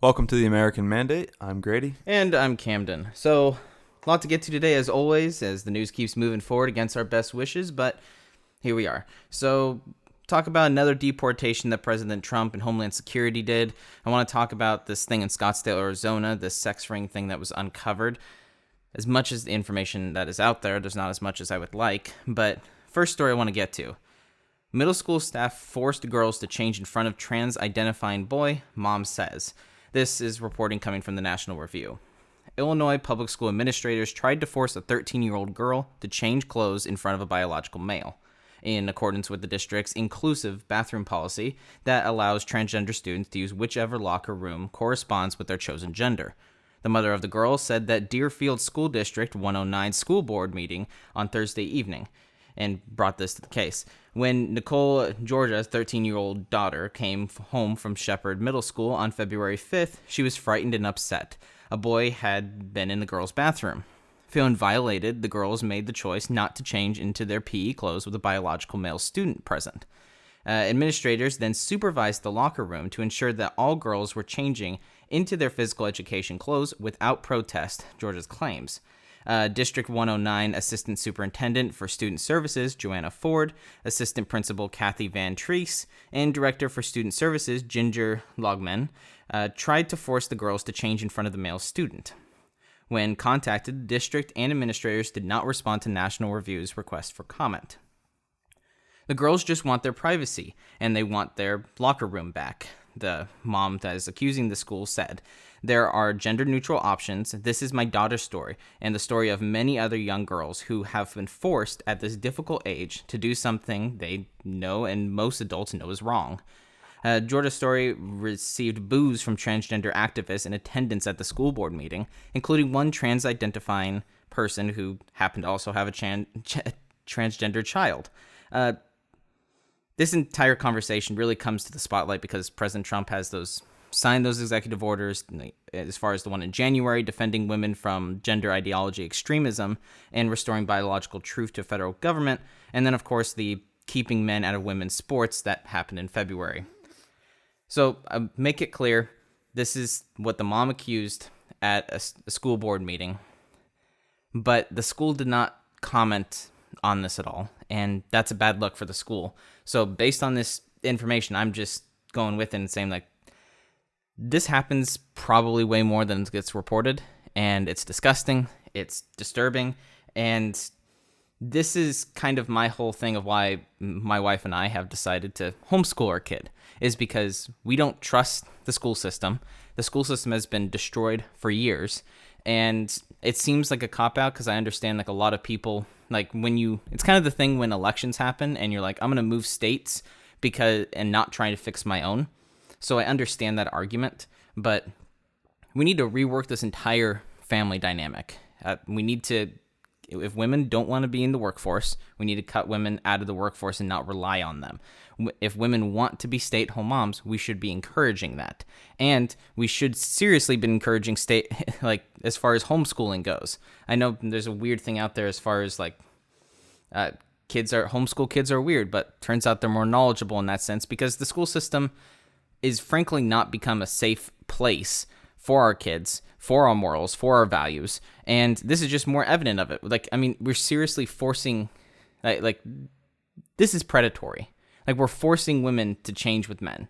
Welcome to the American Mandate. I'm Grady. And I'm Camden. So, a lot to get to today, as always, as the news keeps moving forward against our best wishes, but here we are. So, talk about another deportation that President Trump and Homeland Security did. I want to talk about this thing in Scottsdale, Arizona, this sex ring thing that was uncovered. As much as the information that is out there, there's not as much as I would like, but first story I want to get to. Middle school staff forced girls to change in front of trans-identifying boy, mom says. This is reporting coming from the National Review. Illinois public school administrators tried to force a 13-year-old girl to change clothes in front of a biological male, in accordance with the district's inclusive bathroom policy that allows transgender students to use whichever locker room corresponds with their chosen gender. The mother of the girl said that Deerfield School District 109 school board meeting on Thursday evening and brought this to the case. When Nicole Georgia's 13-year-old daughter came home from Shepherd Middle School on February 5th, she was frightened and upset. A boy had been in the girls' bathroom. Feeling violated, the girls made the choice not to change into their PE clothes with a biological male student present. Administrators then supervised the locker room to ensure that all girls were changing into their physical education clothes without protest, Georgia's claims. District 109 Assistant Superintendent for Student Services, Joanna Ford, Assistant Principal Kathy Van Treese, and Director for Student Services, Ginger Logman, tried to force the girls to change in front of the male student. When contacted, the district and administrators did not respond to National Review's request for comment. The girls just want their privacy, and they want their locker room back, the mom that is accusing the school said. There are gender-neutral options. This is my daughter's story, and the story of many other young girls who have been forced at this difficult age to do something they know and most adults know is wrong. Georgia's story received boos from transgender activists in attendance at the school board meeting, including one trans-identifying person who happened to also have a transgender child. This entire conversation really comes to the spotlight because President Trump has signed those executive orders, as far as the one in January, defending women from gender ideology extremism and restoring biological truth to federal government, and then, of course, the keeping men out of women's sports that happened in February. So, make it clear, this is what the mom accused at a school board meeting, but the school did not comment on this at all, and that's a bad look for the school. So based on this information, I'm just going with it and saying, like, this happens probably way more than gets reported, and it's disgusting, it's disturbing, and this is kind of my whole thing of why my wife and I have decided to homeschool our kid, is because we don't trust the school system. The school system has been destroyed for years, and it seems like a cop-out because I understand, like, a lot of people, like, it's kind of the thing when elections happen and you're like, I'm going to move states and not trying to fix my own. So I understand that argument, but we need to rework this entire family dynamic. We need to, if women don't want to be in the workforce, we need to cut women out of the workforce and not rely on them. If women want to be stay-at-home moms, we should be encouraging that. And we should seriously be encouraging as far as homeschooling goes. I know there's a weird thing out there as far as, like, homeschool kids are weird, but turns out they're more knowledgeable in that sense because the school system is frankly not become a safe place for our kids, for our morals, for our values, and this is just more evident of it. Like, I mean, we're seriously forcing, like this is predatory. Like, we're forcing women to change with men.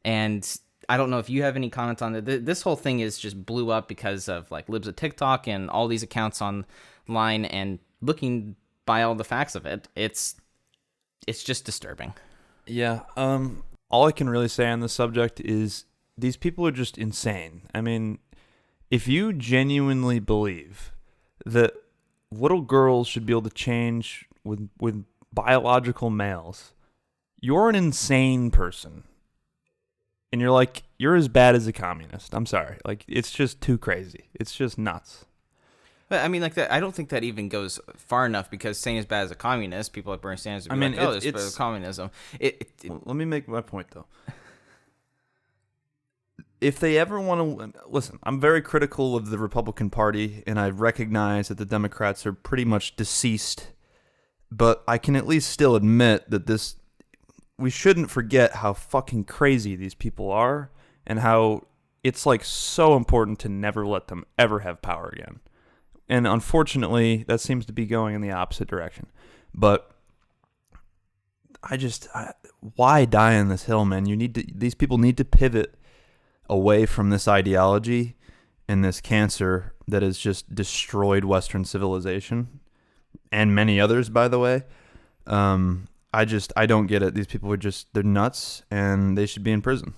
And I don't know if you have any comments on it. This whole thing is just blew up because of, like, libs of TikTok and all these accounts online, and looking by all the facts of it, it's just disturbing. Yeah. All I can really say on this subject is these people are just insane. I mean, if you genuinely believe that little girls should be able to change with biological males, you're an insane person. And you're as bad as a communist. I'm sorry. Like, it's just too crazy. It's just nuts. But I mean, like, that, I don't think that even goes far enough, because saying as bad as a communist, people like Bernie Sanders would be it's communism. Let me make my point, though. If they ever want to listen, I'm very critical of the Republican Party, and I recognize that the Democrats are pretty much deceased. But I can at least still admit that we shouldn't forget how fucking crazy these people are, and how it's like so important to never let them ever have power again. And unfortunately, that seems to be going in the opposite direction. But why die on this hill, man? These people need to pivot away from this ideology and this cancer that has just destroyed Western civilization and many others, by the way. I don't get it. These people they're nuts and they should be in prison.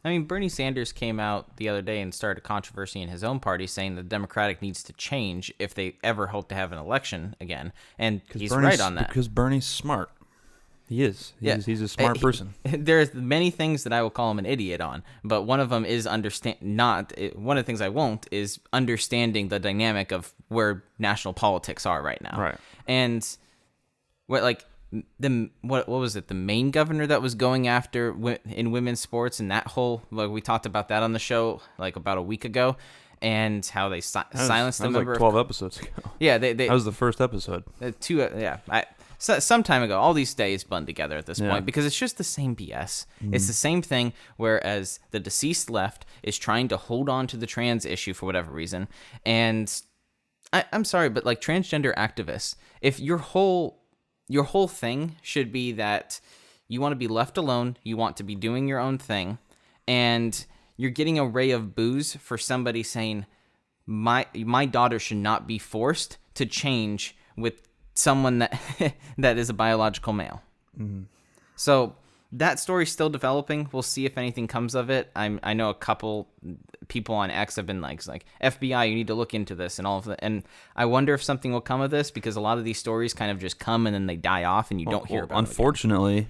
I mean, Bernie Sanders came out the other day and started a controversy in his own party saying the Democratic needs to change if they ever hope to have an election again. And he's right on that. Because Bernie's smart. He is. He's a smart person. There's many things that I will call him an idiot on, but one of them is one of the things I won't is understanding the dynamic of where national politics are right now. Right. And what was it? The Maine governor that was going after in women's sports, and that whole we talked about that on the show about a week ago, and how they silenced the member. That was 12 episodes ago. Yeah, that was the first episode. Some time ago. All these days blend together at this point because it's just the same BS. Mm-hmm. It's the same thing. Whereas the deceased left is trying to hold on to the trans issue for whatever reason, and I'm sorry, but transgender activists, if your whole thing should be that you want to be left alone, you want to be doing your own thing, and you're getting a ray of boos for somebody saying, my daughter should not be forced to change with someone that that is a biological male. Mm-hmm. So that story's still developing. We'll see if anything comes of it. I know a couple people on X have been like FBI, you need to look into this and all of that. And I wonder if something will come of this because a lot of these stories kind of just come and then they die off and you don't hear about it. Unfortunately,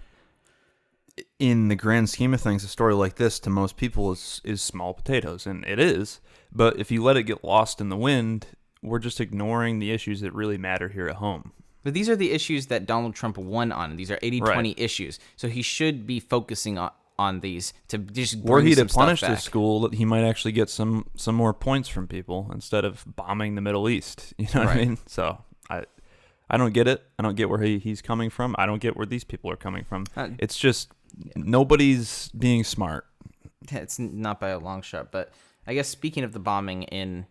in the grand scheme of things, a story like this to most people is small potatoes, and it is. But if you let it get lost in the wind, we're just ignoring the issues that really matter here at home. But these are the issues that Donald Trump won on. These are 80-20 issues. So he should be focusing on these to just bring some stuff back. Were he to punish the school, he might actually get some more points from people instead of bombing the Middle East. You know what I mean? So I don't get it. I don't get where he's coming from. I don't get where these people are coming from. It's just nobody's being smart. It's not by a long shot. But I guess speaking of the bombing in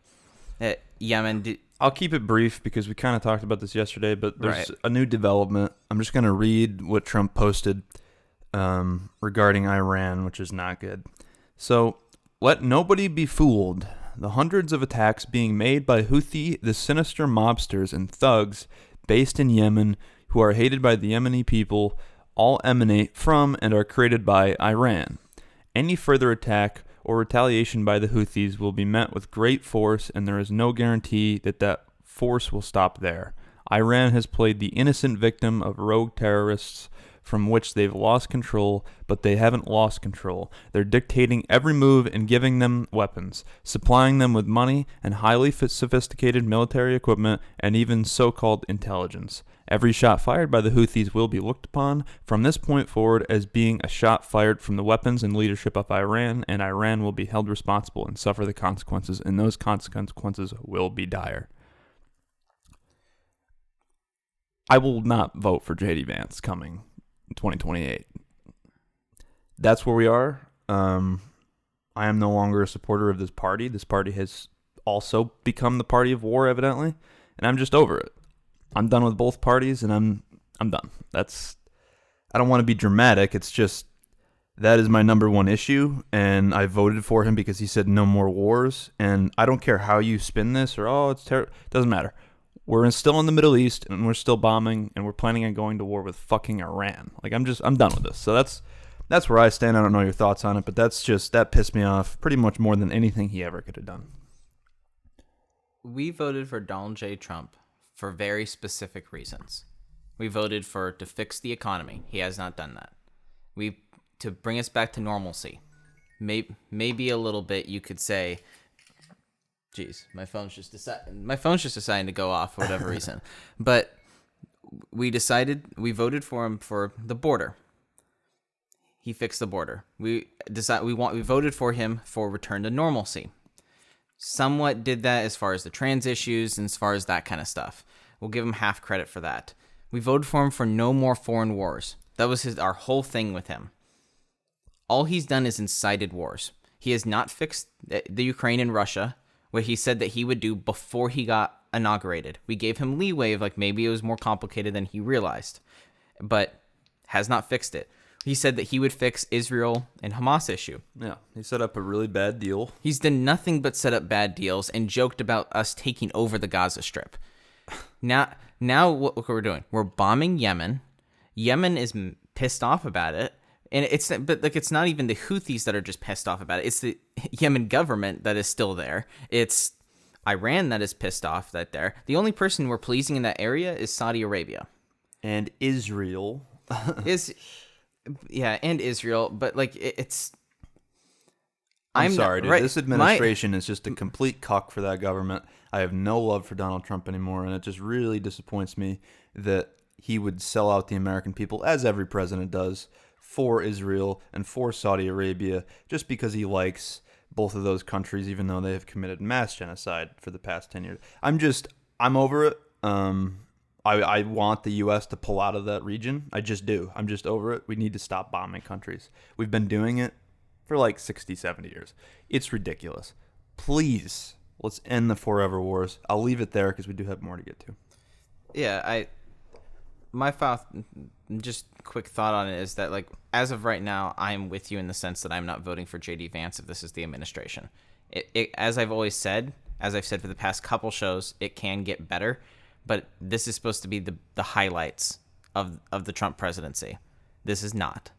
Yemen... I'll keep it brief because we kind of talked about this yesterday, but there's a new development. I'm just going to read what Trump posted regarding Iran, which is not good. So, let nobody be fooled. The hundreds of attacks being made by Houthi, the sinister mobsters and thugs based in Yemen who are hated by the Yemeni people, all emanate from and are created by Iran. Any further attack or retaliation by the Houthis will be met with great force, and there is no guarantee that force will stop there. Iran has played the innocent victim of rogue terrorists from which they've lost control, but they haven't lost control. They're dictating every move and giving them weapons, supplying them with money and highly sophisticated military equipment and even so-called intelligence. Every shot fired by the Houthis will be looked upon from this point forward as being a shot fired from the weapons and leadership of Iran, and Iran will be held responsible and suffer the consequences, and those consequences will be dire. I will not vote for J.D. Vance coming in 2028. That's where we are. I am no longer a supporter of this party. This party has also become the party of war, evidently, and I'm just over it. I'm done with both parties, and I'm done. I don't want to be dramatic. It's just that is my number one issue, and I voted for him because he said no more wars. And I don't care how you spin this or it's terrible. Doesn't matter. We're still in the Middle East, and we're still bombing, and we're planning on going to war with fucking Iran. I'm done with this. So that's where I stand. I don't know your thoughts on it, but that pissed me off pretty much more than anything he ever could have done. We voted for Donald J. Trump for very specific reasons. We voted to fix the economy. He has not done that. To bring us back to normalcy. Maybe a little bit, you could say. Jeez, my phone's just deciding to go off for whatever reason. But we voted for him for the border. He fixed the border. We voted for him for return to normalcy. Somewhat did that as far as the trans issues and as far as that kind of stuff. We'll give him half credit for that. We voted for him for no more foreign wars. That was our whole thing with him. All he's done is incited wars. He has not fixed the Ukraine and Russia, what he said that he would do before he got inaugurated. We gave him leeway of like maybe it was more complicated than he realized, but has not fixed it. He said that he would fix Israel and Hamas issue. Yeah, he set up a really bad deal. He's done nothing but set up bad deals and joked about us taking over the Gaza Strip. Now what we're doing? We're bombing Yemen. Yemen is pissed off about it, and it's not even the Houthis that are just pissed off about it. It's the Yemen government that is still there. It's Iran that is pissed off that there. The only person we're pleasing in that area is Saudi Arabia and Israel. And Israel, but like it's. I'm sorry, dude. This administration is just a complete cuck for that government. I have no love for Donald Trump anymore, and it just really disappoints me that he would sell out the American people, as every president does, for Israel and for Saudi Arabia, just because he likes both of those countries, even though they have committed mass genocide for the past 10 years. I'm over it. I want the U.S. to pull out of that region. I just do. I'm just over it. We need to stop bombing countries. We've been doing it for like 60, 70 years. It's ridiculous. Please, let's end the forever wars. I'll leave it there because we do have more to get to. Yeah, just quick thought on it is that, like, as of right now, I'm with you in the sense that I'm not voting for J.D. Vance if this is the administration. As I've always said, as I've said for the past couple shows, it can get better, but this is supposed to be the highlights of the Trump presidency. This is not.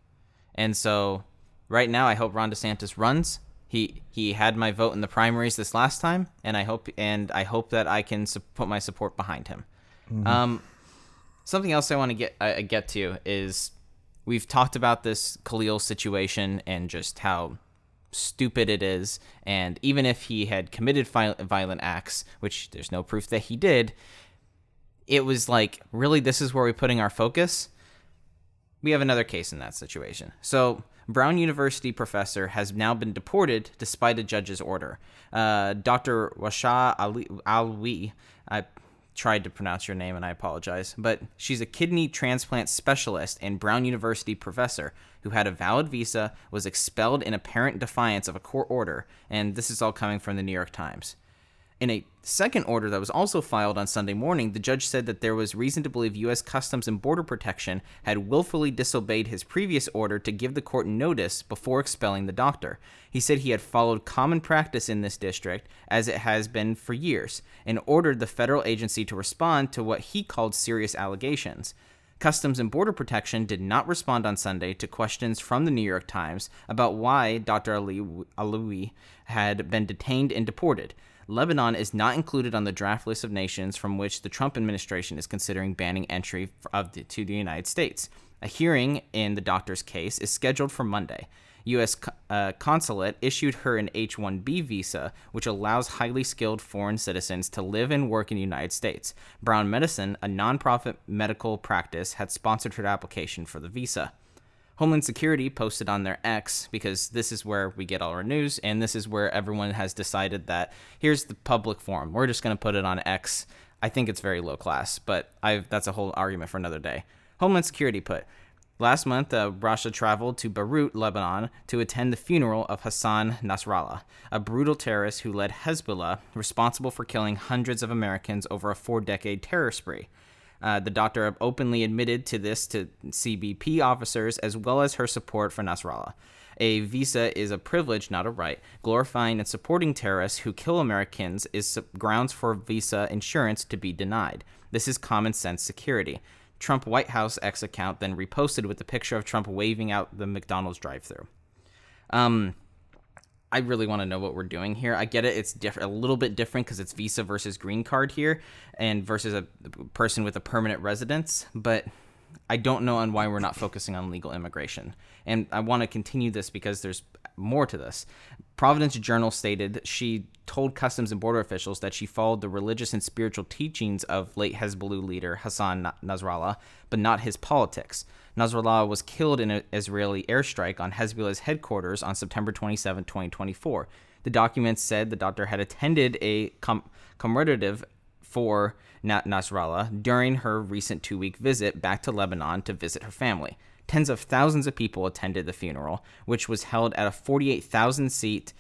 And so right now, I hope Ron DeSantis runs. He had my vote in the primaries this last time, and I hope that I can put my support behind him. Mm-hmm. Something else I want to get to is we've talked about this Khalil situation and just how stupid it is. And even if he had committed violent acts, which there's no proof that he did, it was like, really, this is where we're putting our focus? We have another case in that situation. So Brown University professor has now been deported despite a judge's order. Dr. Washa Alwi, I tried to pronounce your name and I apologize, but she's a kidney transplant specialist and Brown University professor who had a valid visa, was expelled in apparent defiance of a court order, and this is all coming from the New York Times. In a second order that was also filed on Sunday morning, the judge said that there was reason to believe U.S. Customs and Border Protection had willfully disobeyed his previous order to give the court notice before expelling the doctor. He said he had followed common practice in this district, as it has been for years, and ordered the federal agency to respond to what he called serious allegations. Customs and Border Protection did not respond on Sunday to questions from the New York Times about why Dr. Alawi had been detained and deported. Lebanon is not included on the draft list of nations from which the Trump administration is considering banning entry to the United States. A hearing in the doctor's case is scheduled for Monday. U.S. Consulate issued her an H-1B visa, which allows highly skilled foreign citizens to live and work in the United States. Brown Medicine, a nonprofit medical practice, had sponsored her application for the visa. Homeland Security posted on their X, because this is where we get all our news, and this is where everyone has decided that here's the public forum. We're just going to put it on X. I think it's very low class, but that's a whole argument for another day. Homeland Security put, last month, Russia traveled to Beirut, Lebanon, to attend the funeral of Hassan Nasrallah, a brutal terrorist who led Hezbollah, responsible for killing hundreds of Americans over a 4-decade terror spree. The doctor openly admitted to this to CBP officers, as well as her support for Nasrallah. A visa is a privilege, not a right. Glorifying and supporting terrorists who kill Americans is grounds for visa insurance to be denied. This is common sense security. Trump White House X account then reposted with a picture of Trump waving out the McDonald's drive-thru. I really want to know what we're doing here. I get it. It's a little bit different because it's visa versus green card here and versus a person with a permanent residence. But I don't know on why we're not focusing on legal immigration. And I want to continue this because there's more to this. Providence Journal stated she told Customs and Border officials that she followed the religious and spiritual teachings of late Hezbollah leader Hassan Nasrallah, but not his politics. Nasrallah was killed in an Israeli airstrike on Hezbollah's headquarters on September 27, 2024. The documents said the doctor had attended a commemorative for Nasrallah during her recent 2-week visit back to Lebanon to visit her family. Tens of thousands of people attended the funeral, which was held at a 48,000-seat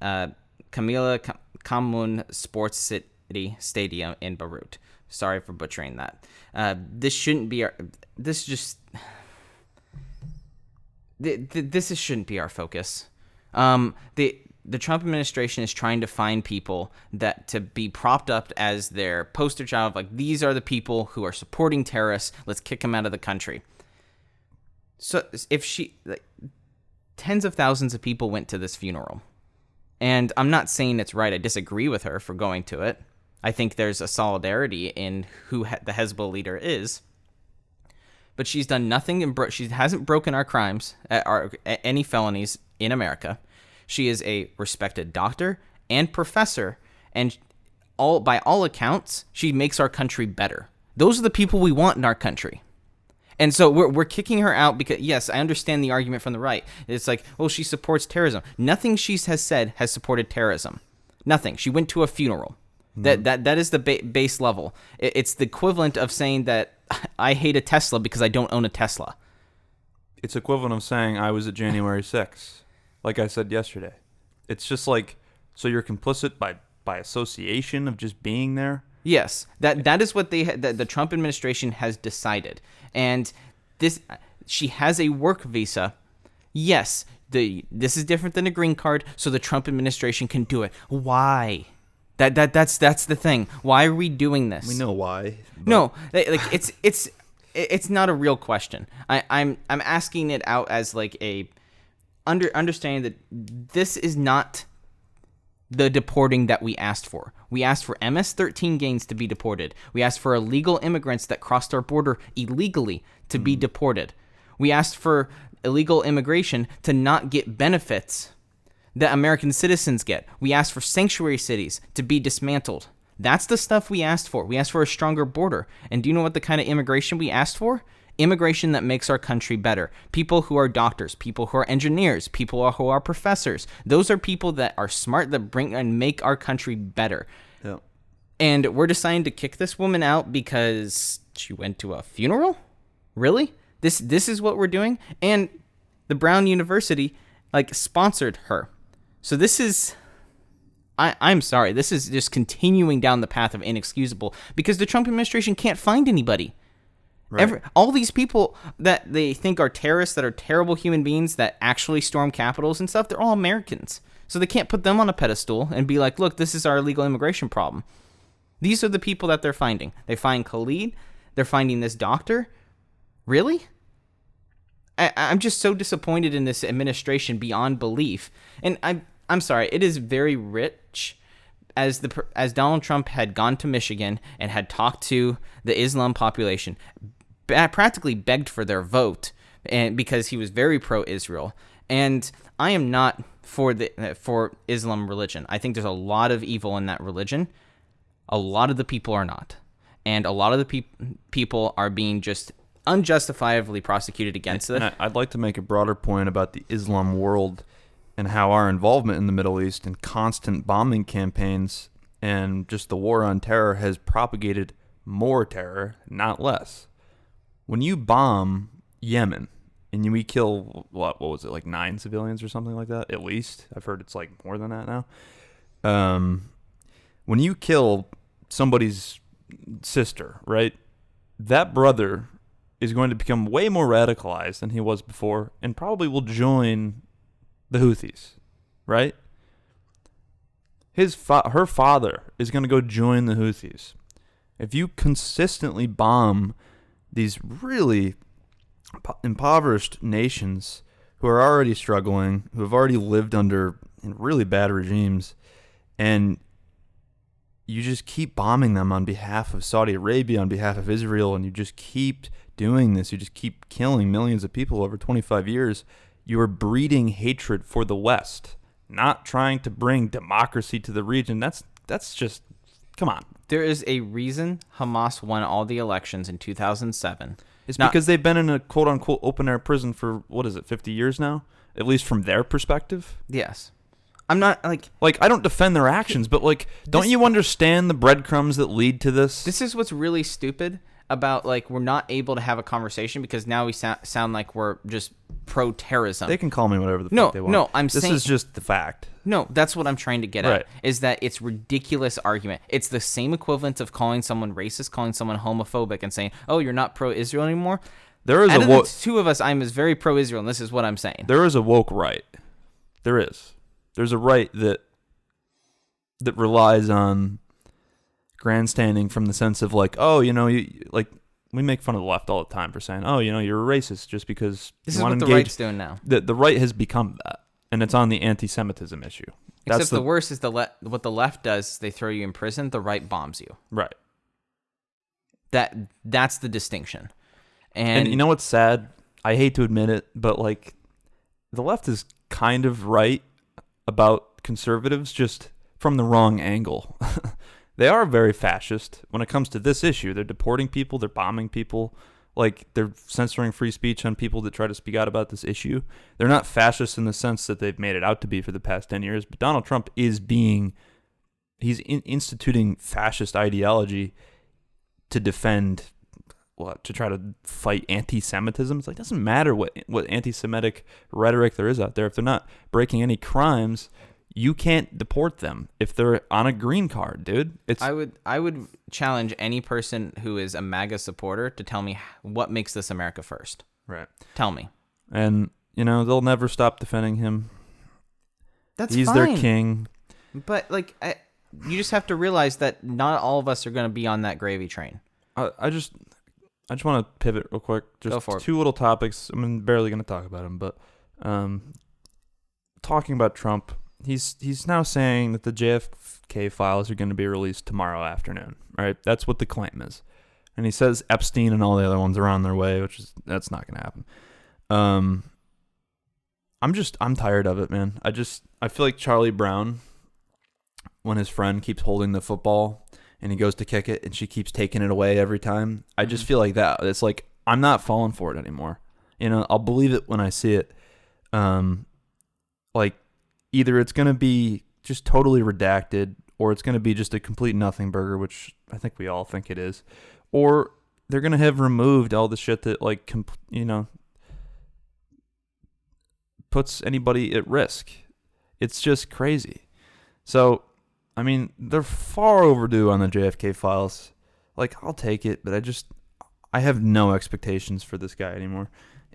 Kamila Kamoun Sports City Stadium in Beirut. Sorry for butchering that. This shouldn't be our. This just. This shouldn't be our focus. The Trump administration is trying to find people that to be propped up as their poster child. Like, these are the people who are supporting terrorists. Let's kick them out of the country. So if tens of thousands of people went to this funeral, and I'm not saying it's right. I disagree with her for going to it. I think there's a solidarity in who the Hezbollah leader is. But she's done nothing, and she hasn't broken our crimes, any felonies in America. She is a respected doctor and professor, and by all accounts, she makes our country better. Those are the people we want in our country. And so we're kicking her out because, yes, I understand the argument from the right. It's like, well, she supports terrorism. Nothing she has said has supported terrorism. Nothing. She went to a funeral. That is the base level. It's the equivalent of saying that I hate a Tesla because I don't own a Tesla. It's equivalent of saying I was at January 6th, like I said yesterday. It's just like, so you're complicit by association of just being there? Yes, that is what the Trump administration has decided. And she has a work visa. Yes, this is different than a green card, so the Trump administration can do it. Why? That's the thing. Why are we doing this? We know why. No, like it's not a real question. I'm asking it out as like a understanding that this is not the deporting that we asked for. We asked for MS-13 gangs to be deported. We asked for illegal immigrants that crossed our border illegally to be deported. We asked for illegal immigration to not get benefits that American citizens get. We asked for sanctuary cities to be dismantled. That's the stuff we asked for. We asked for a stronger border. And do you know what the kind of immigration we asked for? Immigration that makes our country better. People who are doctors, people who are engineers, people who are professors. Those are people that are smart, that bring and make our country better. Yeah. And we're deciding to kick this woman out because she went to a funeral? Really? This is what we're doing? And the Brown University sponsored her. So this is, I'm sorry, this is just continuing down the path of inexcusable because the Trump administration can't find anybody. Right. All these people that they think are terrorists, that are terrible human beings, that actually storm capitals and stuff, they're all Americans. So they can't put them on a pedestal and be like, look, this is our illegal immigration problem. These are the people that they're finding. They find Khalid. They're finding this doctor. Really? I'm just so disappointed in this administration beyond belief. And I'm sorry, it is very rich. As Donald Trump had gone to Michigan and had talked to the Islam population, practically begged for their vote, and because he was very pro-Israel. And I am not for Islam religion. I think there's a lot of evil in that religion. A lot of the people are not, and a lot of the people are being just unjustifiably prosecuted against it. And I'd like to make a broader point about the Islam world and how our involvement in the Middle East and constant bombing campaigns and just the war on terror has propagated more terror, not less. When you bomb Yemen and we kill, what was it, like 9 civilians or something like that, at least? I've heard it's like more than that now. When you kill somebody's sister, right, that brother is going to become way more radicalized than he was before and probably will join the Houthis, right? Her father is going to go join the Houthis. If you consistently bomb these really impoverished nations who are already struggling, who have already lived under really bad regimes, and you just keep bombing them on behalf of Saudi Arabia, on behalf of Israel, and you just keep doing this, you just keep killing millions of people over 25 years, you are breeding hatred for the West, not trying to bring democracy to the region. That's just, come on. There is a reason Hamas won all the elections in 2007. It's because they've been in a quote-unquote open-air prison for, 50 years now? At least from their perspective? Yes. I'm not, I don't defend their actions, but, don't you understand the breadcrumbs that lead to this? This is what's really stupid. about like we're not able to have a conversation because now we sound like we're just pro-terrorism. They can call me whatever the fuck they want. No, This is just the fact. No, that's what I'm trying to get Right. at, is that it's ridiculous argument. It's the same equivalent of calling someone racist, calling someone homophobic, and saying, oh, you're not pro-Israel anymore. There is Out of the two of us, I'm as very pro-Israel, and this is what I'm saying. There is a woke right. There is. There's a right that relies on grandstanding from the sense of like, oh, you know, like we make fun of the left all the time for saying, oh, you know, you're a racist just because this you is want what to the engage. right's doing now. The right has become that, and it's on the anti-Semitism issue. Except the worst is what the left does. They throw you in prison. The right bombs you. Right. That's the distinction. And you know what's sad? I hate to admit it, but like the left is kind of right about conservatives, just from the wrong angle. They are very fascist when it comes to this issue. They're deporting people, they're bombing people, like they're censoring free speech on people that try to speak out about this issue. They're not fascist in the sense that they've made it out to be for the past 10 years, but Donald Trump is instituting fascist ideology to defend, to try to fight anti-Semitism. It's like, it doesn't matter what anti-Semitic rhetoric there is out there. If they're not breaking any crimes, you can't deport them if they're on a green card, dude. I would challenge any person who is a MAGA supporter to tell me what makes this America first. Right. Tell me. And, you know, they'll never stop defending him. He's fine. their king. But, like, you just have to realize that not all of us are going to be on that gravy train. I just want to pivot real quick. Just Go for it. two little topics. I'm barely going to talk about them, but talking about Trump, he's now saying that the JFK files are going to be released tomorrow afternoon, right? That's what the claim is. And he says Epstein and all the other ones are on their way, that's not going to happen. I'm tired of it, man. I feel like Charlie Brown when his friend keeps holding the football and he goes to kick it and she keeps taking it away every time. I just feel like that. It's like, I'm not falling for it anymore. You know, I'll believe it when I see it. Like, either it's going to be just totally redacted or it's going to be just a complete nothing burger, which I think we all think it is. Or they're going to have removed all the shit that, like, you know, puts anybody at risk. It's just crazy. So, I mean, they're far overdue on the JFK files. Like, I'll take it, but I have no expectations for this guy anymore.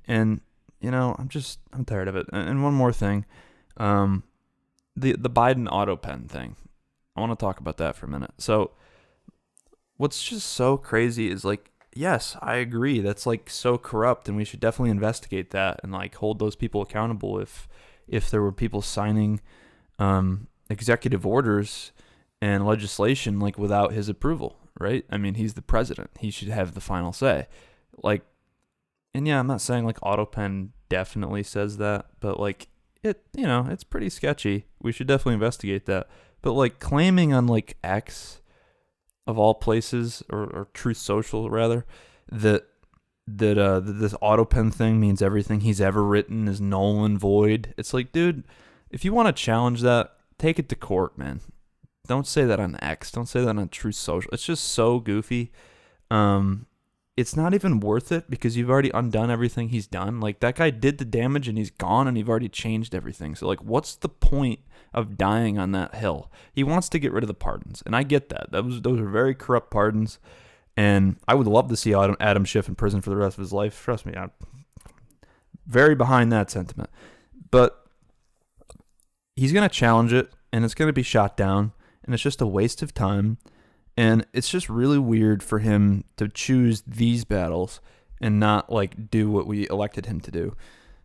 And, you know, I'm tired of it. And one more thing. The Biden auto pen thing. I want to talk about that for a minute. So, what's just so crazy is, like, yes, I agree. That's, like, so corrupt, and we should definitely investigate that and, like, hold those people accountable if there were people signing executive orders and legislation, like, without his approval, right? I mean, he's the president. He should have the final say. Like, and yeah, I'm not saying, like, AutoPen definitely says that, but, like, you know, it's pretty sketchy. We should definitely investigate that. But, like, claiming on, like, X, of all places, or Truth Social, rather, that this AutoPen thing means everything he's ever written is null and void. It's like, dude, if you want to challenge that, take it to court, man. Don't say that on X. Don't say that on Truth Social. It's just so goofy. It's not even worth it because you've already undone everything he's done. Like, that guy did the damage and he's gone and you've already changed everything. So, like, what's the point of dying on that hill? He wants to get rid of the pardons, and I get that. Those are very corrupt pardons, and I would love to see Adam Schiff in prison for the rest of his life. Trust me, I'm very behind that sentiment. But he's going to challenge it, and it's going to be shot down, and it's just a waste of time. And it's just really weird for him to choose these battles and not, like, do what we elected him to do.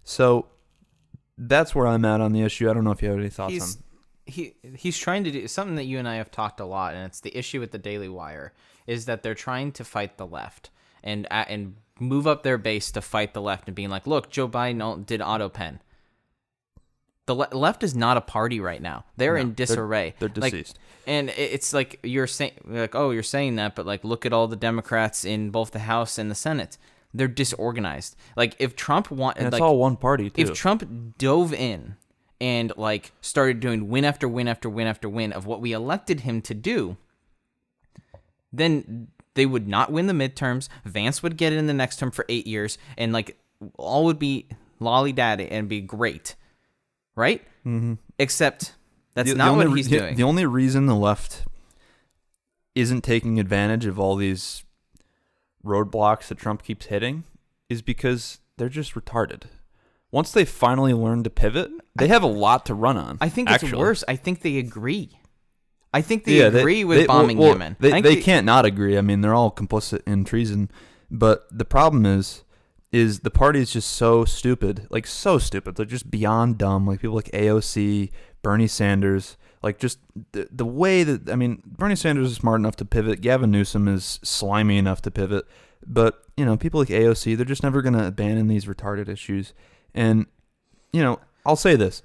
So that's where I'm at on the issue. I don't know if you have any thoughts on. He's trying to do something that you and I have talked a lot, and it's the issue with the Daily Wire, is that they're trying to fight the left and move up their base to fight the left and being like, look, Joe Biden did AutoPen. The left is not a party right now. They're in disarray. They're deceased. Like, and it's like you're saying, like, oh, you're saying that, but, like, look at all the Democrats in both the House and the Senate. They're disorganized. Like, if Trump wanted, and it's like, all one party too. If Trump dove in and, like, started doing win after win after win after win of what we elected him to do, then They would not win the midterms. Vance would get it in the next term for 8 years, and like all would be lolly-daddy and be great, right? Mm-hmm. Except that's not what he's doing. The only reason the left isn't taking advantage of all these roadblocks that Trump keeps hitting is because they're just retarded. Once they finally learn to pivot, they have a lot to run on. I think it's worse. I think they agree. I think they agree with bombing Yemen. They can't not agree. I mean, they're all complicit in treason. But the problem is the party is just so stupid. Like, so stupid. They're just beyond dumb. Like, people like AOC, Bernie Sanders. Like, just the way that... I mean, Bernie Sanders is smart enough to pivot. Gavin Newsom is slimy enough to pivot. But, you know, people like AOC, they're just never going to abandon these retarded issues. And, you know, I'll say this.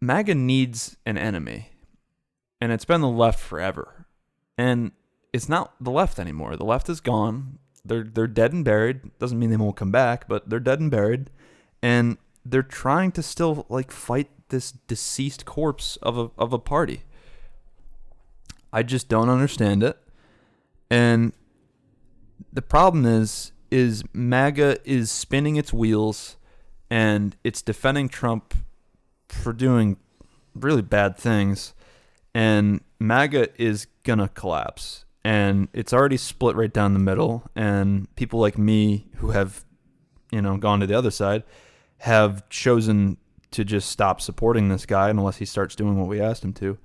MAGA needs an enemy. And it's been the left forever. And it's not the left anymore. The left is gone. They're dead and buried. Doesn't mean they won't come back, but they're dead and buried. And they're trying to still, like, fight this deceased corpse of a party. I just don't understand it. And the problem is MAGA is spinning its wheels and it's defending Trump for doing really bad things. And MAGA is going to collapse. And it's already split right down the middle. And people like me who have, you know, gone to the other side have chosen to just stop supporting this guy unless he starts doing what we asked him to.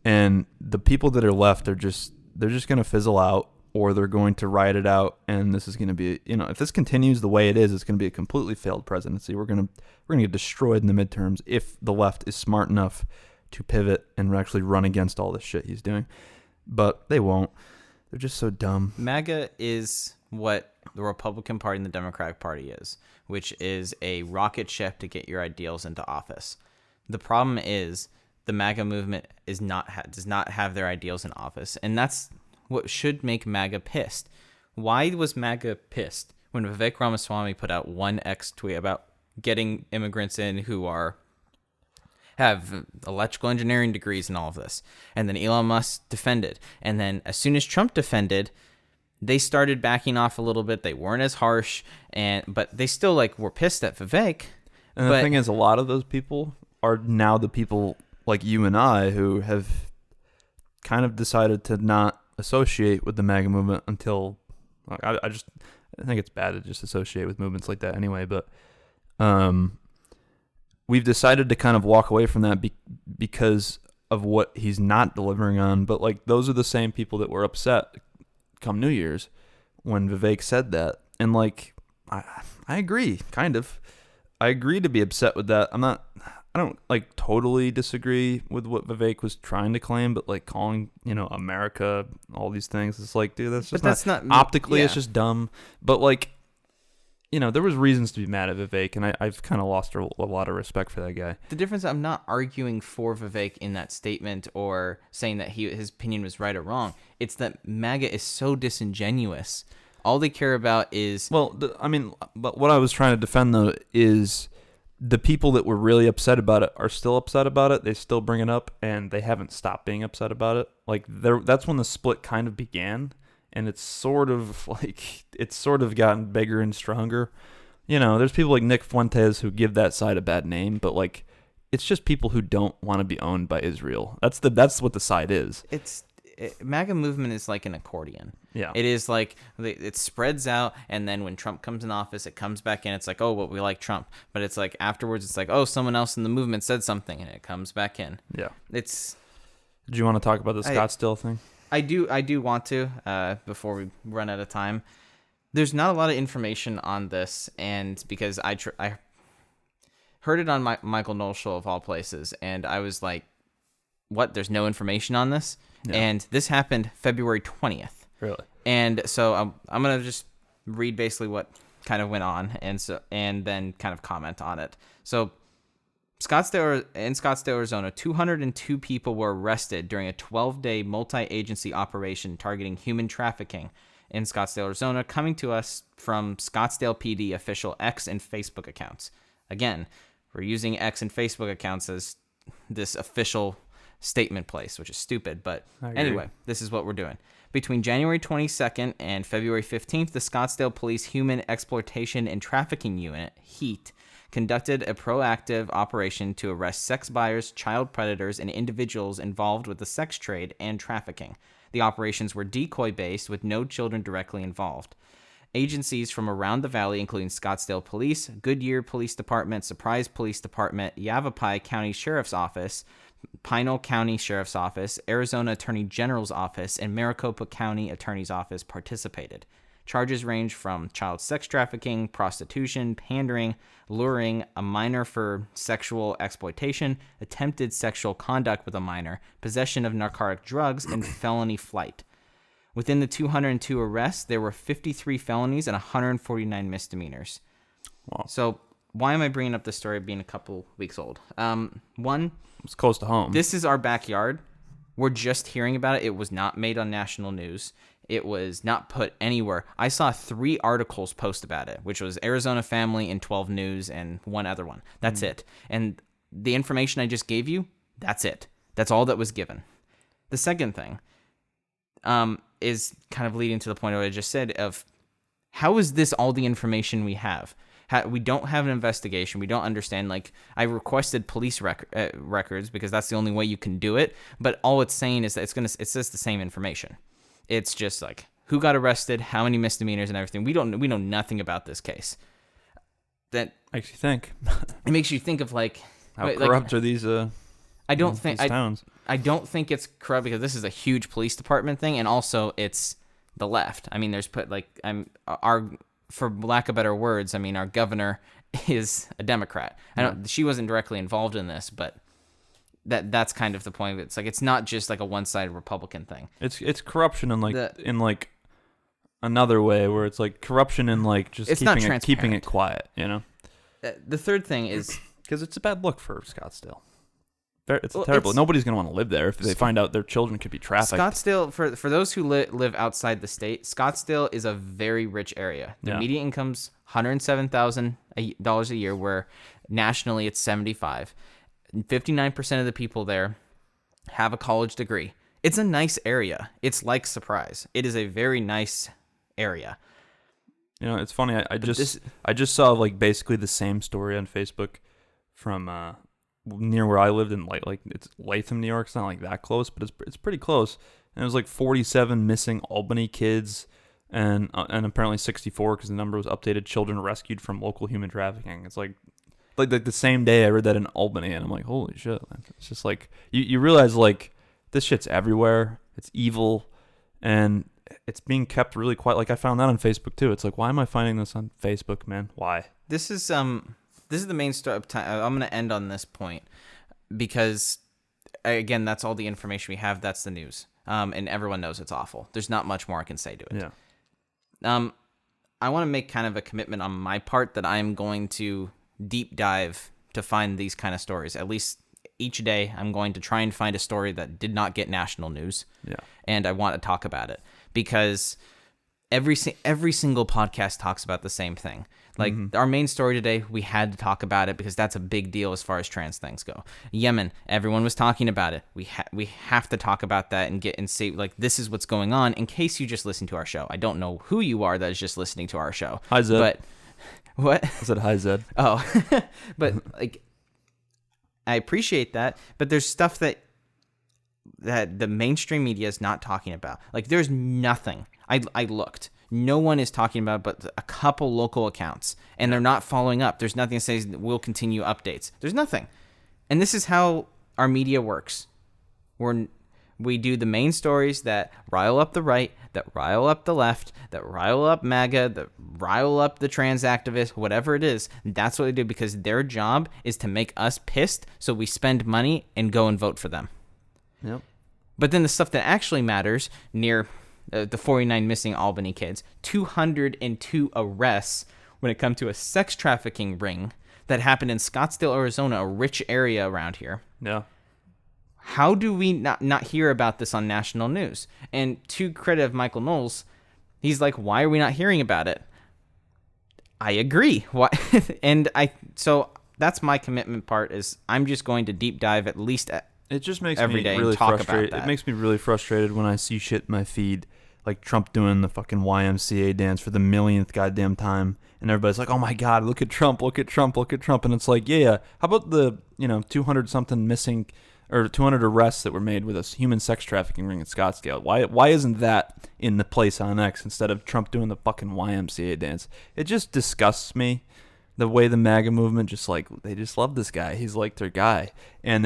And the people that are left are they're just going to fizzle out, or they're going to ride it out. And this is going to be, you know, if this continues the way it is, it's going to be a completely failed presidency. We're going to get destroyed in the midterms if the left is smart enough to pivot and actually run against all this shit he's doing. But they won't. They're just so dumb. MAGA is what the Republican Party and the Democratic Party is, which is a rocket ship to get your ideals into office. The problem is the MAGA movement does not have their ideals in office, and that's what should make MAGA pissed. Why was MAGA pissed when Vivek Ramaswamy put out one X tweet about getting immigrants in who have electrical engineering degrees and all of this? And then Elon Musk defended. And then as soon as Trump defended, they started backing off a little bit. They weren't as harsh, but they still were pissed at Vivek. And the thing is, a lot of those people are now the people like you and I who have kind of decided to not associate with the MAGA movement until I think it's bad to just associate with movements like that anyway. But we've decided to kind of walk away from that because of what he's not delivering on. But those are the same people that were upset come New Year's when Vivek said that. And I agree, kind of. I agree to be upset with that. I don't totally disagree with what Vivek was trying to claim, but calling, America, all these things, it's dude, that's not optically, yeah. It's just dumb. But there was reasons to be mad at Vivek, and I've kind of lost a lot of respect for that guy. The difference, I'm not arguing for Vivek in that statement or saying that his opinion was right or wrong. It's that MAGA is so disingenuous. All they care about is... but what I was trying to defend, though, is the people that were really upset about it are still upset about it. They still bring it up, and they haven't stopped being upset about it. That's when the split kind of began. And it's sort of gotten bigger and stronger. There's people like Nick Fuentes who give that side a bad name, but it's just people who don't want to be owned by Israel. That's what the side is. MAGA movement is like an accordion. Yeah. It is it spreads out, and then when Trump comes in office, it comes back in. It's oh, well, we like Trump. But it's afterwards, it's oh, someone else in the movement said something, and it comes back in. Yeah. Did you want to talk about the Scottsdale thing? I do want to, before we run out of time. There's not a lot of information on this, and because I heard it on Michael Knowles' show of all places, and I was like, what, there's no information on this? Yeah. And this happened February 20th. Really? And so I'm going to just read basically what kind of went on, and then kind of comment on it. So in Scottsdale, Arizona, 202 people were arrested during a 12-day multi-agency operation targeting human trafficking in Scottsdale, Arizona, coming to us from Scottsdale PD official X and Facebook accounts. Again, we're using X and Facebook accounts as this official statement place, which is stupid. But I agree. anyway, this is what we're doing. Between January 22nd and February 15th, the Scottsdale Police Human Exploitation and Trafficking Unit, HEAT, conducted a proactive operation to arrest sex buyers, child predators, and individuals involved with the sex trade and trafficking. The operations were decoy-based with no children directly involved. Agencies from around the valley, including Scottsdale Police, Goodyear Police Department, Surprise Police Department, Yavapai County Sheriff's Office, Pinal County Sheriff's Office, Arizona Attorney General's Office, and Maricopa County Attorney's Office participated. Charges range from child sex trafficking, prostitution, pandering, luring a minor for sexual exploitation, attempted sexual conduct with a minor, possession of narcotic drugs, and felony flight. Within the 202 arrests, there were 53 felonies and 149 misdemeanors. Wow. So why am I bringing up this story being a couple weeks old? One, It's close to home. this is our backyard. We're just hearing about it. It was not made on national news. It was not put anywhere. I saw 3 articles post about it, which was Arizona Family and 12 News and one other one. That's it. And the information I just gave you, that's it. That's all that was given. The second thing is kind of leading to the point of what I just said of how is this all the information we have? We don't have an investigation. We don't understand. Like, I requested police records because that's the only way you can do it. But all it's saying is that it's just the same information. It's just like who got arrested, how many misdemeanors, and everything. We know nothing about this case. That makes you think. It makes you think of like How corrupt are these? I don't think these towns. I don't think it's corrupt because this is a huge police department thing, and also it's the left. I mean, there's for lack of better words, I mean, our governor is a Democrat. She wasn't directly involved in this, but that's kind of the point of it. It's like it's not just like a one-sided Republican thing. It's corruption in like another way where it's like corruption in like just keeping it quiet, you know. The third thing is because it's a bad look for Scottsdale. It's terrible. Nobody's going to want to live there if they find out their children could be trafficked. Scottsdale, for those who live outside the state, Scottsdale is a very rich area. The median income's $107,000 a year, where nationally it's $75,000. 59% of the people there have a college degree. It's a nice area. It's like Surprise. It is a very nice area. You know, it's funny. I just saw like basically the same story on Facebook from near where I lived in like it's Latham, New York. It's not like that close, but it's pretty close. And it was like 47 missing Albany kids, and apparently 64 because the number was updated. Children rescued from local human trafficking. It's like the same day I read that in Albany, and I'm like, holy shit! It's just like you realize like this shit's everywhere. It's evil, and it's being kept really quiet. Like I found that on Facebook too. It's like, why am I finding this on Facebook, man? Why? This is the main story. I'm going to end on this point because, again, that's all the information we have. That's the news, and everyone knows it's awful. There's not much more I can say to it. Yeah. I want to make kind of a commitment on my part that I am going to deep dive to find these kind of stories. At least each day, I'm going to try and find a story that did not get national news. Yeah. And I want to talk about it because every single podcast talks about the same thing. Like our main story today, we had to talk about it because that's a big deal as far as trans things go. Yemen, everyone was talking about it. We have to talk about that and see like this is what's going on in case you just listen to our show. I don't know who you are that is just listening to our show. Hi Zed. But what? I said hi Zed. Oh, but like I appreciate that, but there's stuff that the mainstream media is not talking about. Like there's nothing. I looked. No one is talking about but a couple local accounts, and they're not following up. There's nothing that says we'll continue updates. There's nothing. And this is how our media works. We do the main stories that rile up the right, that rile up the left, that rile up MAGA, that rile up the trans activists, whatever it is. That's what they do because their job is to make us pissed, so we spend money and go and vote for them. Yep. But then the stuff that actually matters, near the 49 missing Albany kids, 202 arrests when it comes to a sex trafficking ring that happened in Scottsdale, Arizona, a rich area around here. Yeah. How do we not hear about this on national news? And to credit of Michael Knowles, he's like, why are we not hearing about it? I agree. Why? So that's my commitment part is I'm just going to deep dive at least It just makes every me day and really talk about frustrated. that. It makes me really frustrated when I see shit in my feed, like Trump doing the fucking YMCA dance for the millionth goddamn time, and everybody's like, "Oh my God, look at Trump, look at Trump, look at Trump," and it's like, yeah. How about the 200 something missing, or 200 arrests that were made with a human sex trafficking ring in Scottsdale? Why isn't that in the place on X instead of Trump doing the fucking YMCA dance? It just disgusts me. The way the MAGA movement they just love this guy. He's like their guy. And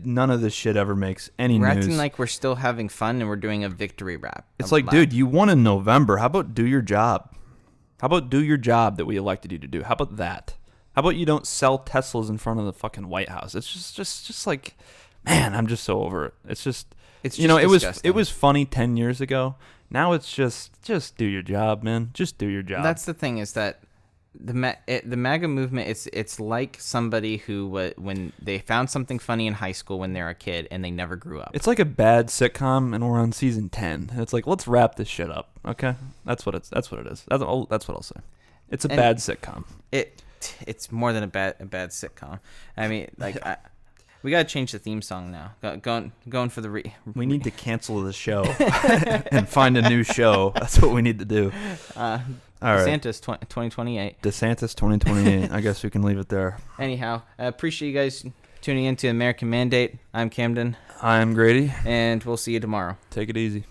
none of this shit ever makes any We're news. acting like we're still having fun and we're doing a victory rap. It's like, dude, you won in November. How about do your job? How about do your job that we elected you to do? How about that? How about you don't sell Teslas in front of the fucking White House? It's just like, man, I'm just so over it. It's just disgusting. it was funny 10 years ago. Now it's just do your job, man. Just do your job. That's the thing, is that the MAGA movement, it's like somebody who when they found something funny in high school when they're a kid and they never grew up. It's like a bad sitcom, and we're on season 10. And it's like, let's wrap this shit up, okay? That's what it is. That's what I'll say. It's a bad sitcom. It's more than a bad sitcom. I mean, like, we gotta change the theme song now. Going for the We need to cancel the show and find a new show. That's what we need to do. All right. DeSantis 2028. DeSantis 2028. I guess we can leave it there. Anyhow, I appreciate you guys tuning in to American Mandate. I'm Camden. I'm Grady. And we'll see you tomorrow. Take it easy.